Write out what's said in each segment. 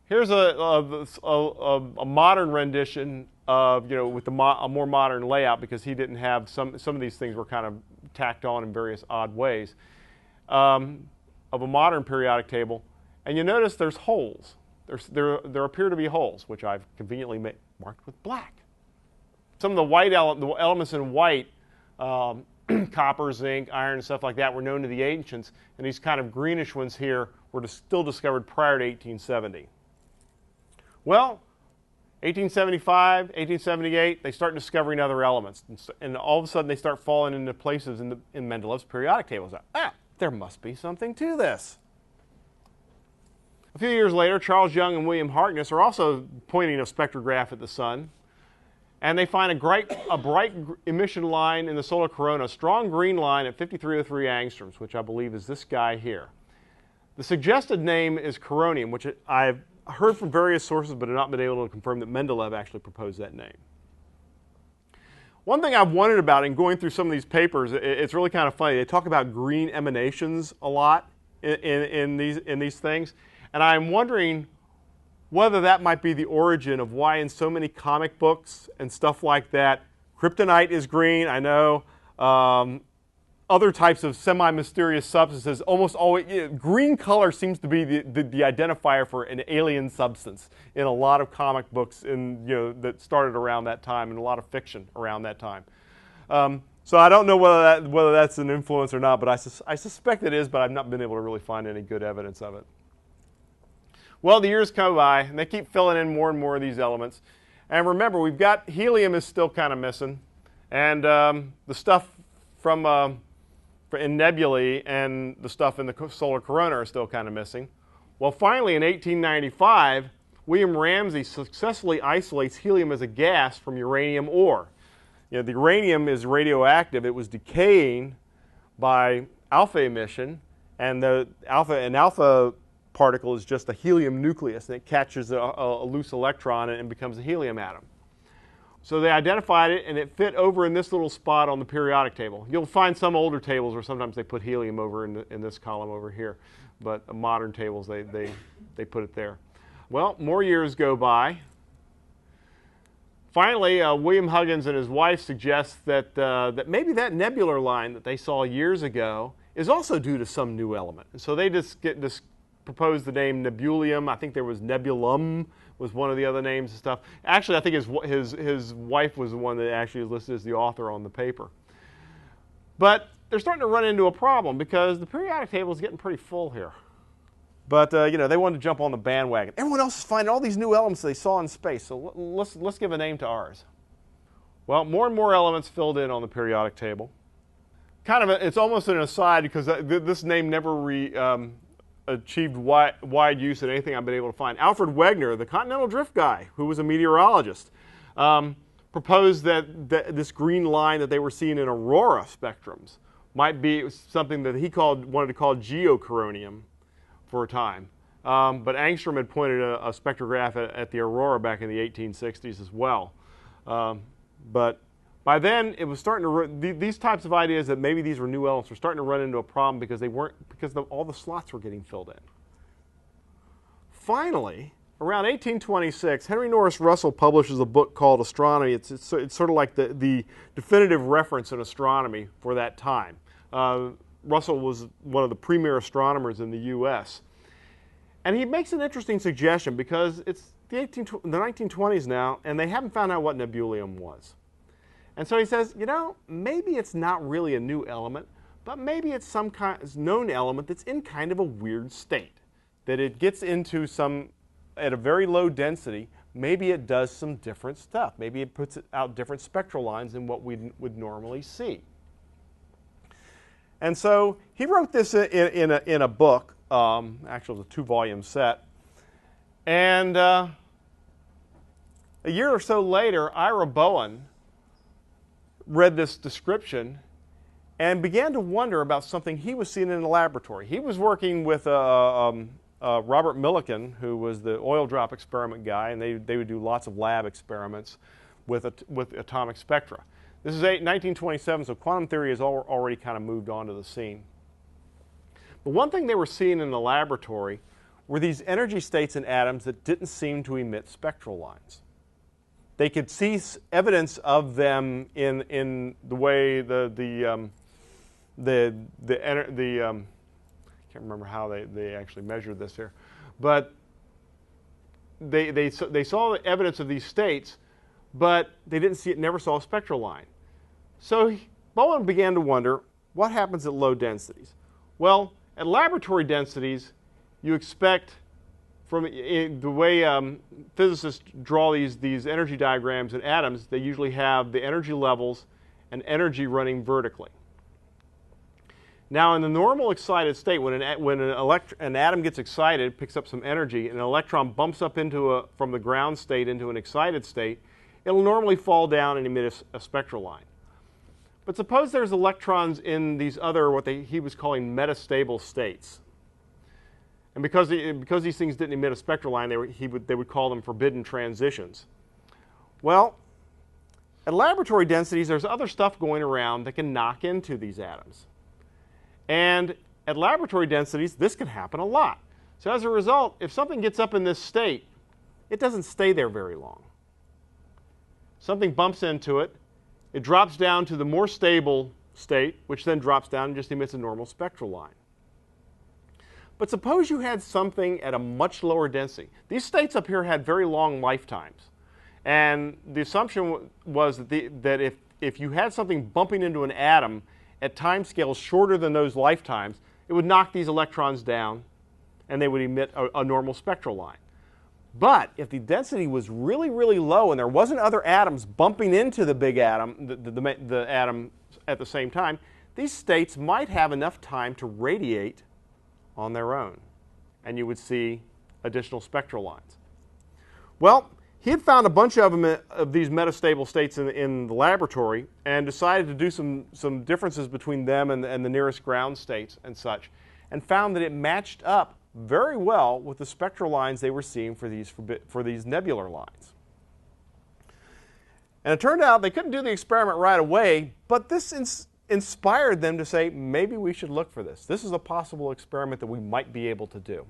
Here's a modern rendition of, with a more modern layout, because he didn't have some of these things were kind of tacked on in various odd ways, of a modern periodic table. And you notice there's holes. There appear to be holes, which I've conveniently marked with black. Some of the the elements in white, copper, zinc, iron, and stuff like that, were known to the ancients, and these kind of greenish ones here were still discovered prior to 1870. Well, 1875, 1878, they start discovering other elements, and all of a sudden they start falling into places in Mendelev's periodic tables. There must be something to this. A few years later, Charles Young and William Harkness are also pointing a spectrograph at the sun, and they find a bright emission line in the solar corona, a strong green line at 5303 angstroms, which I believe is this guy here. The suggested name is coronium, which I've heard from various sources but have not been able to confirm that Mendeleev actually proposed that name. One thing I've wondered about in going through some of these papers, it's really kind of funny. They talk about green emanations a lot in these things, and I'm wondering whether that might be the origin of why in so many comic books and stuff like that, kryptonite is green. I know other types of semi-mysterious substances, almost always, green color seems to be the identifier for an alien substance in a lot of comic books that started around that time, and a lot of fiction around that time. So I don't know whether that's an influence or not, but I suspect it is, but I've not been able to really find any good evidence of it. Well, the years come by, and they keep filling in more and more of these elements. And remember, we've got helium is still kind of missing, and the stuff from in nebulae and the stuff in the solar corona are still kind of missing. Well, finally, in 1895, William Ramsay successfully isolates helium as a gas from uranium ore. The uranium is radioactive. It was decaying by alpha emission, and the alpha particle is just a helium nucleus, and it catches a loose electron and becomes a helium atom. So they identified it, and it fit over in this little spot on the periodic table. You'll find some older tables where sometimes they put helium over in this column over here, but modern tables, they put it there. Well, more years go by. Finally, William Huggins and his wife suggest that maybe that nebular line that they saw years ago is also due to some new element. And so they just proposed the name nebulium. I think there was nebulum was one of the other names and stuff. Actually, I think his wife was the one that actually is listed as the author on the paper. But they're starting to run into a problem because the periodic table is getting pretty full here. But they wanted to jump on the bandwagon. Everyone else is finding all these new elements they saw in space, so let's give a name to ours. Well, more and more elements filled in on the periodic table. It's almost an aside because this name never achieved wide use in anything I've been able to find. Alfred Wegener, the continental drift guy, who was a meteorologist, proposed that this green line that they were seeing in aurora spectrums might be something that he wanted to call geocoronium for a time. But Angstrom had pointed a spectrograph at the aurora back in the 1860s as well. But by then, it was starting to these types of ideas that maybe these were new elements were starting to run into a problem because all the slots were getting filled in. Finally, around 1826, Henry Norris Russell publishes a book called Astronomy. It's sort of like the definitive reference in astronomy for that time. Russell was one of the premier astronomers in the U.S. And he makes an interesting suggestion because it's the 1920s now, and they haven't found out what nebulium was. And so he says, maybe it's not really a new element, but maybe it's some known element that's in kind of a weird state. That it gets into at a very low density, maybe it does some different stuff. Maybe it puts out different spectral lines than what we would normally see. And so he wrote this in a book, actually it was a 2-volume set. And a year or so later, Ira Bowen read this description and began to wonder about something he was seeing in the laboratory. He was working with a Robert Millikan, who was the oil drop experiment guy, and they would do lots of lab experiments with atomic spectra. This is 1927, so quantum theory has already kind of moved on to the scene. But one thing they were seeing in the laboratory were these energy states in atoms that didn't seem to emit spectral lines. They could see evidence of them in the way I can't remember how they actually measured this here, but they saw the evidence of these states, but they didn't see it. Never saw a spectral line. So Bowen began to wonder what happens at low densities. Well, at laboratory densities, you expect, from the way physicists draw these energy diagrams in atoms, they usually have the energy levels and energy running vertically. Now, in the normal excited state, when an atom gets excited, picks up some energy, and an electron bumps up from the ground state into an excited state, it'll normally fall down and emit a spectral line. But suppose there's electrons in these other, what he was calling metastable states. And because these things didn't emit a spectral line, they would call them forbidden transitions. Well, at laboratory densities, there's other stuff going around that can knock into these atoms. And at laboratory densities, this can happen a lot. So as a result, if something gets up in this state, it doesn't stay there very long. Something bumps into it. It drops down to the more stable state, which then drops down and just emits a normal spectral line. But suppose you had something at a much lower density. These states up here had very long lifetimes. And the assumption was that if you had something bumping into an atom at time scales shorter than those lifetimes, it would knock these electrons down and they would emit a normal spectral line. But if the density was really, really low and there wasn't other atoms bumping into the big atom, the atom at the same time, these states might have enough time to radiate on their own, and you would see additional spectral lines. Well, he had found a bunch of them, of these metastable states in the laboratory, and decided to do some differences between them and the nearest ground states and such, and found that it matched up very well with the spectral lines they were seeing for these nebular lines. And it turned out they couldn't do the experiment right away, but this inspired them to say, maybe we should look for this. This is a possible experiment that we might be able to do.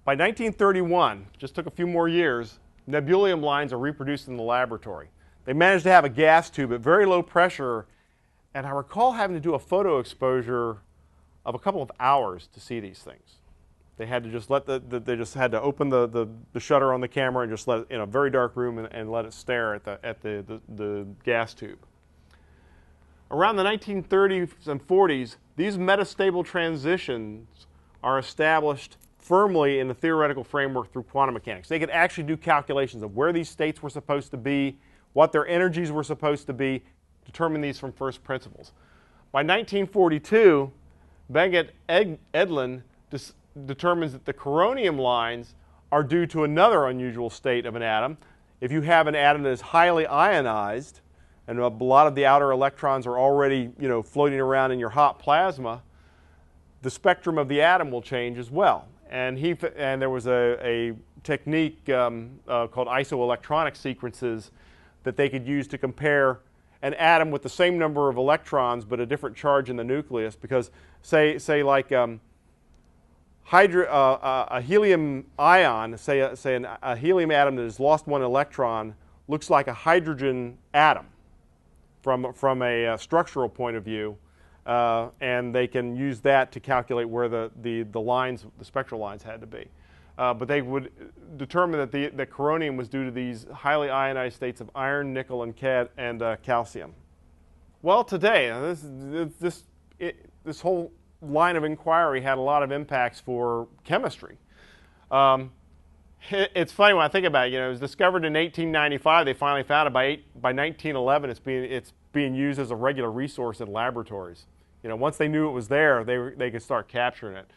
By 1931, just took a few more years, nebulium lines are reproduced in the laboratory. They managed to have a gas tube at very low pressure, and I recall having to do a photo exposure of a couple of hours to see these things. They had to just they just had to open the shutter on the camera and just let it in a very dark room and let it stare at the gas tube. Around the 1930s and 40s, these metastable transitions are established firmly in the theoretical framework through quantum mechanics. They could actually do calculations of where these states were supposed to be, what their energies were supposed to be, determine these from first principles. By 1942, Bengt Edlund determines that the coronium lines are due to another unusual state of an atom. If you have an atom that is highly ionized, and a lot of the outer electrons are already, floating around in your hot plasma, the spectrum of the atom will change as well. And there was a technique called isoelectronic sequences that they could use to compare an atom with the same number of electrons but a different charge in the nucleus, because say like a helium ion, a helium atom that has lost one electron looks like a hydrogen atom from a structural point of view, and they can use that to calculate where the spectral lines had to be. But they would determine that the coronium was due to these highly ionized states of iron, nickel, and calcium. Well, today, this whole line of inquiry had a lot of impacts for chemistry. It's funny when I think about it. It was discovered in 1895. They finally found it. By 1911, it's being used as a regular resource in laboratories. Once they knew it was there, they could start capturing it.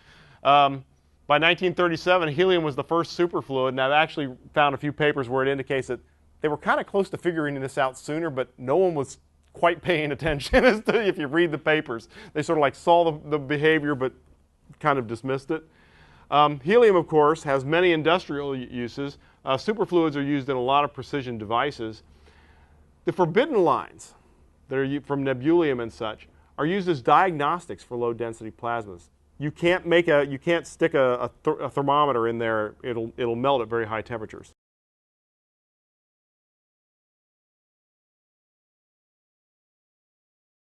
By 1937, helium was the first superfluid, and I've actually found a few papers where it indicates that they were kind of close to figuring this out sooner, but no one was quite paying attention. If you read the papers, they sort of like saw the behavior but kind of dismissed it. Helium, of course, has many industrial uses. Superfluids are used in a lot of precision devices. The forbidden lines that are from Nebulium and such are used as diagnostics for low-density plasmas. You can't stick a thermometer in there; it'll melt at very high temperatures.